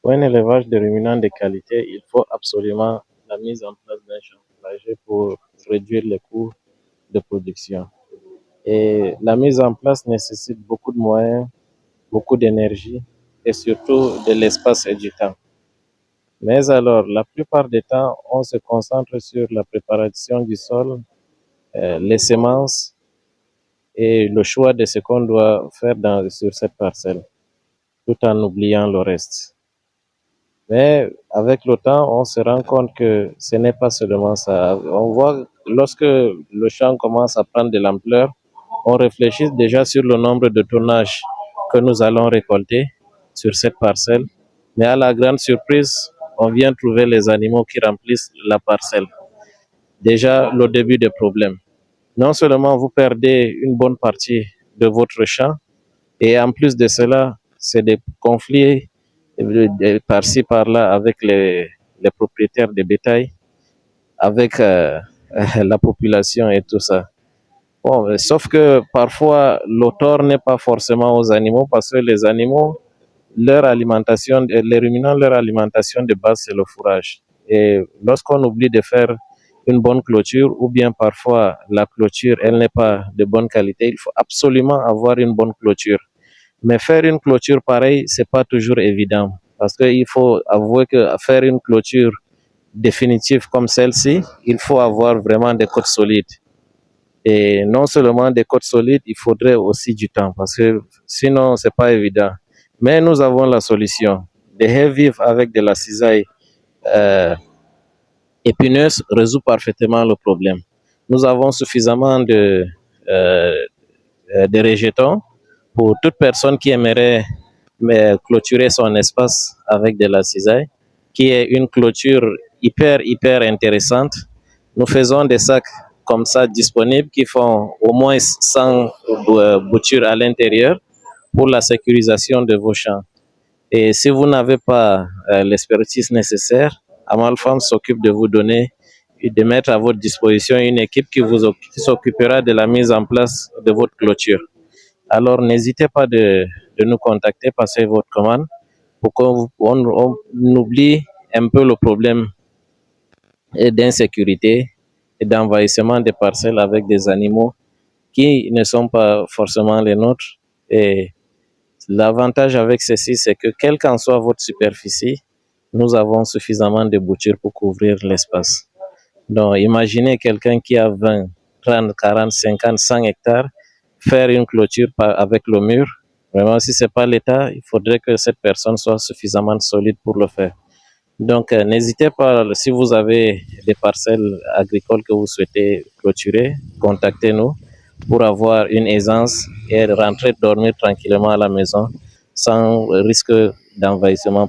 Pour un élevage de ruminants de qualité, il faut absolument la mise en place d'un champ poulailler pour réduire les coûts de production. Et la mise en place nécessite beaucoup de moyens, beaucoup d'énergie et surtout de l'espace et du temps. Mais alors, la plupart du temps, on se concentre sur la préparation du sol, les semences et le choix de ce qu'on doit faire sur cette parcelle, tout en oubliant le reste. Mais avec le temps, on se rend compte que ce n'est pas seulement ça. On voit lorsque le champ commence à prendre de l'ampleur, on réfléchit déjà sur le nombre de tonnages que nous allons récolter sur cette parcelle. Mais à la grande surprise, on vient trouver les animaux qui remplissent la parcelle. Déjà, le début des problèmes. Non seulement vous perdez une bonne partie de votre champ, et en plus de cela, c'est des conflits par-ci, par-là avec les propriétaires de bétail, avec la population et tout ça. Bon, sauf que parfois, le tort n'est pas forcément aux animaux parce que les animaux, leur alimentation, les ruminants, leur alimentation de base, c'est le fourrage. Et lorsqu'on oublie de faire une bonne clôture ou bien parfois la clôture, elle n'est pas de bonne qualité, il faut absolument avoir une bonne clôture. Mais faire une clôture pareille, c'est pas toujours évident parce qu'il faut avouer que faire une clôture définitive comme celle-ci, il faut avoir vraiment des côtes solides. Et non seulement des côtes solides, il faudrait aussi du temps parce que sinon, c'est pas évident. Mais nous avons la solution. De haies vives avec de la cisaille euh, épineuse résout parfaitement le problème. Nous avons suffisamment de rejetons pour toute personne qui aimerait clôturer son espace avec de la cisaille, qui est une clôture hyper intéressante. Nous faisons des sacs comme ça disponibles qui font au moins 100 boutures à l'intérieur pour la sécurisation de vos champs. Et si vous n'avez pas l'expertise nécessaire, Amalfam s'occupe de vous donner et de mettre à votre disposition une équipe qui s'occupera de la mise en place de votre clôture. Alors n'hésitez pas de nous contacter, passer votre commande pour qu'on oublie un peu le problème d'insécurité et d'envahissement des parcelles avec des animaux qui ne sont pas forcément les nôtres. Et l'avantage avec ceci, c'est que quelle qu'en soit votre superficie, nous avons suffisamment de boutures pour couvrir l'espace. Donc imaginez quelqu'un qui a 20, 30, 40, 50, 100 hectares, faire une clôture avec le mur. Vraiment, si ce n'est pas l'État, il faudrait que cette personne soit suffisamment solide pour le faire. Donc, n'hésitez pas, si vous avez des parcelles agricoles que vous souhaitez clôturer, contactez-nous pour avoir une aisance et rentrer dormir tranquillement à la maison sans risque d'envahissement.